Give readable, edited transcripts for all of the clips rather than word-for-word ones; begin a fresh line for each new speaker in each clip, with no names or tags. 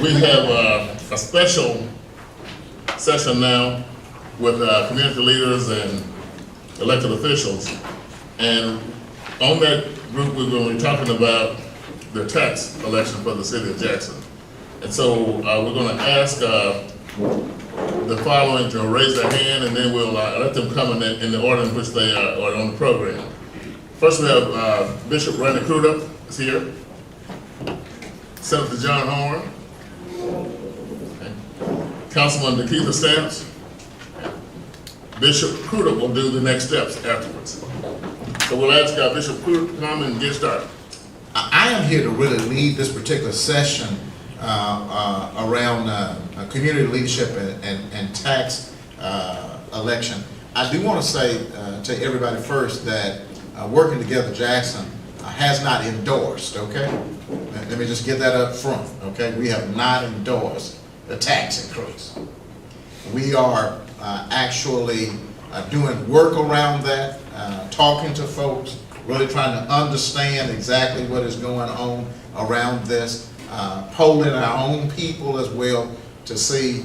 we have a special session now with community leaders and elected officials. And on that group, we're going to be talking about the tax election for the city of Jackson. And so we're going to ask the following to raise their hand, and then we'll let them come in the order in which they are on the program. First, we have Bishop Randy Crudup is here. Senator John Horn. Okay. Councilman Nikita Stamps. Bishop Crudup will do the next steps afterwards. So we'll ask Bishop Crudup to come and get started.
I am here to really lead this particular session around community leadership and tax election. I do want to say to everybody first that Working Together Jackson has not endorsed, okay? Let me just get that up front, okay? We have not endorsed the tax increase. We are actually doing work around that, talking to folks, really trying to understand exactly what is going on around this, polling our own people as well to see,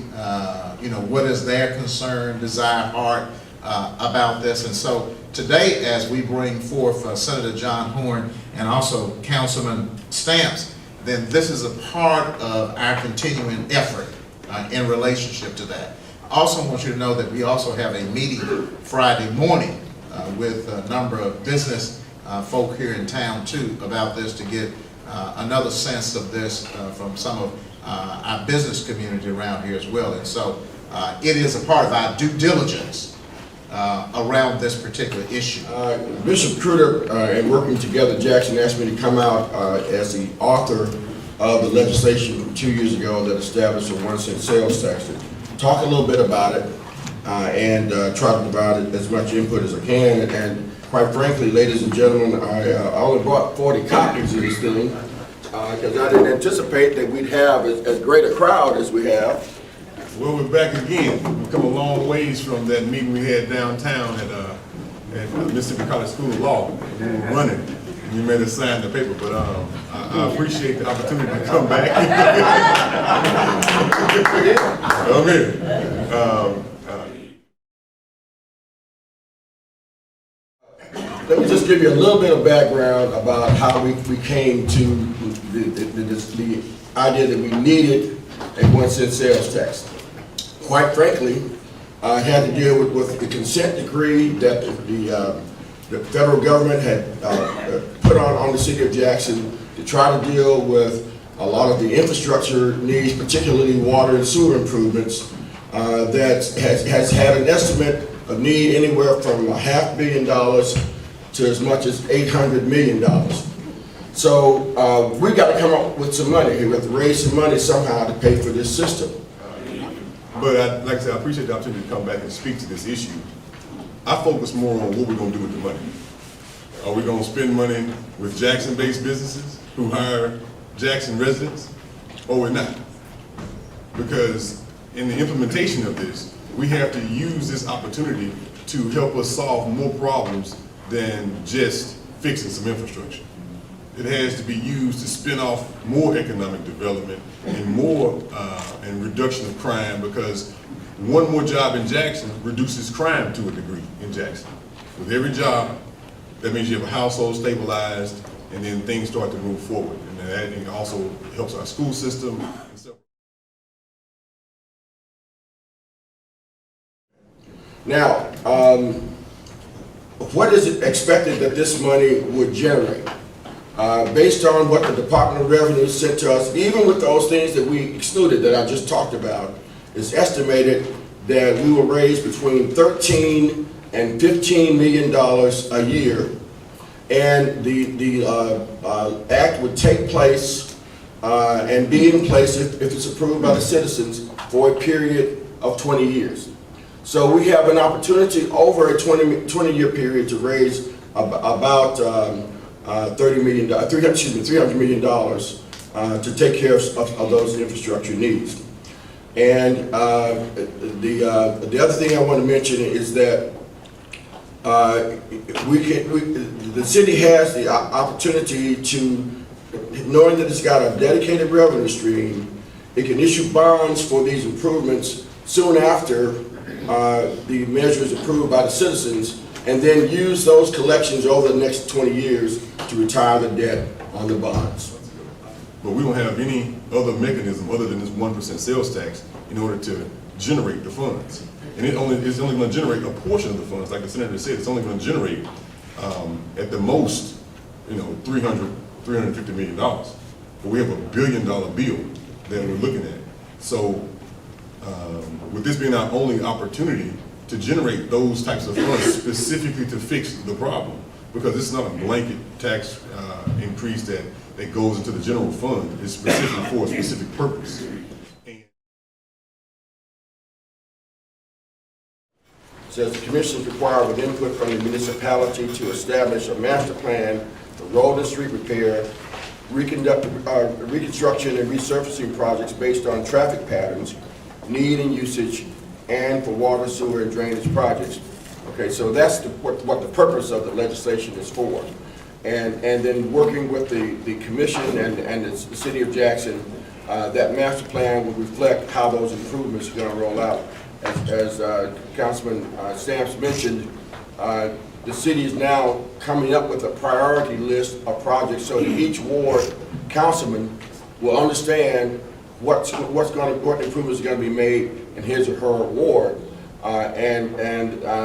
what is their concern, desire, heart about this. And so today, as we bring forth Senator John Horn and also Councilman Stamps, then this is a part of our continuing effort in relationship to that. I also want you to know that we also have a meeting Friday morning with a number of business folk here in town too about this to get another sense of this from some of our business community around here as well. And so it is a part of our due diligence around this particular issue.
Bishop Crudup and Working Together Jackson asked me to come out as the author of the legislation from 2 years ago that established a 1-cent sales tax. Talk a little bit about it and try to provide as much input as I can. And quite frankly, ladies and gentlemen, I only brought 40 copies of this thing because I didn't anticipate that we'd have as great a crowd as we have.
Well, we're back again. We've come a long ways from that meeting we had downtown at Mississippi College School of Law. We were running. You made us sign the paper, but I appreciate the opportunity to come back.
Let me just give you a little bit of background about how we came to the idea that we needed a 1-cent sales tax. Quite frankly, I had to deal with the consent decree that the federal government had put on the city of Jackson to try to deal with a lot of the infrastructure needs, particularly water and sewer improvements, that has had an estimate of need anywhere from $500 million to as much as $800 million. So we got to come up with some money. We have to raise some money somehow to pay for this system.
But like I said, I appreciate the opportunity to come back and speak to this issue. I focus more on what we're going to do with the money. Are we going to spend money with Jackson-based businesses who hire Jackson residents, or we're not? Because in the implementation of this, we have to use this opportunity to help us solve more problems than just fixing some infrastructure. It has to be used to spin off more economic development and more and reduction of crime, because one more job in Jackson reduces crime to a degree in Jackson. With every job, that means you have a household stabilized, and then things start to move forward. And that also helps our school system.
Now, what is it expected that this money would generate? Based on what the Department of Revenue sent to us, even with those things that we excluded that I just talked about, it's estimated that we will raise between $13 and $15 million a year. And the act would take place and be in place if it's approved by the citizens for a period of 20 years. So we have an opportunity over a 20-year period to raise about $300 million to take care of those infrastructure needs. And the other thing I want to mention is that the city has the opportunity to, knowing that it's got a dedicated revenue stream, It can issue bonds for these improvements soon after the measure is approved by the citizens, and then use those collections over the next 20 years to retire the debt on the bonds.
But we don't have any other mechanism other than this 1% sales tax in order to generate the funds. And it's only going to generate a portion of the funds. Like the senator said, it's only going to generate at the most, $350 million. But we have $1 billion bill that we're looking at. So with this being our only opportunity to generate those types of funds specifically to fix the problem, because it's not a blanket tax increase that goes into the general fund. It's specific for a specific purpose.
Says the commission is required with input from the municipality to establish a master plan for road and street repair, reconstruction and resurfacing projects based on traffic patterns, need and usage, and for water, sewer, and drainage projects. Okay, so that's what the purpose of the legislation is for. And then working with the commission and the city of Jackson, that master plan will reflect how those improvements are going to roll out. As Councilman Stamps mentioned, the city is now coming up with a priority list of projects so that each ward councilman will understand what improvements are going to be made in his or her ward, and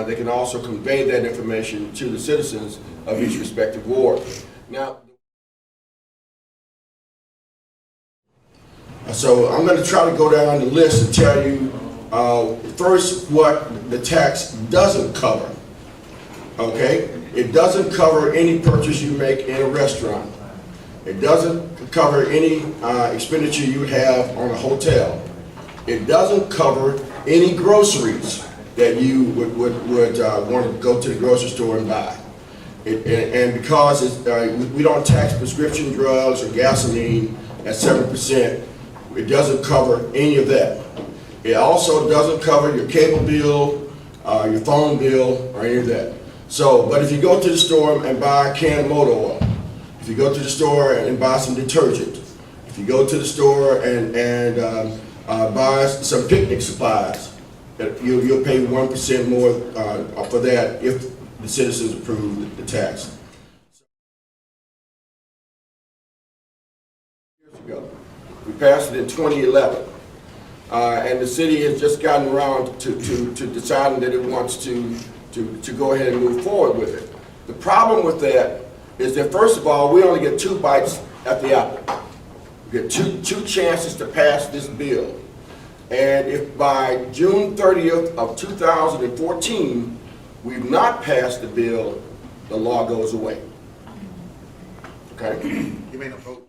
they can also convey that information to the citizens of each respective ward. Now, so I'm going to try to go down the list and tell you first what the tax doesn't cover. Okay, it doesn't cover any purchase you make in a restaurant. It doesn't cover any expenditure you have on a hotel. It doesn't cover any groceries that you would want to go to the grocery store and buy. And because we don't tax prescription drugs or gasoline at 7%, it doesn't cover any of that. It also doesn't cover your cable bill, your phone bill, or any of that. So, but if you go to the store and buy a can of motor oil, if you go to the store and buy some detergent, if you go to the store and buy some picnic supplies, you'll pay 1% more for that if the citizens approve the tax. Years ago, we passed it in 2011. And the city has just gotten around to deciding that it wants to go ahead and move forward with it. The problem with that is that, first of all, we only get 2 bites at the apple. We get two chances to pass this bill. And if by June 30th of 2014 we've not passed the bill, the law goes away. Okay?
You may not vote.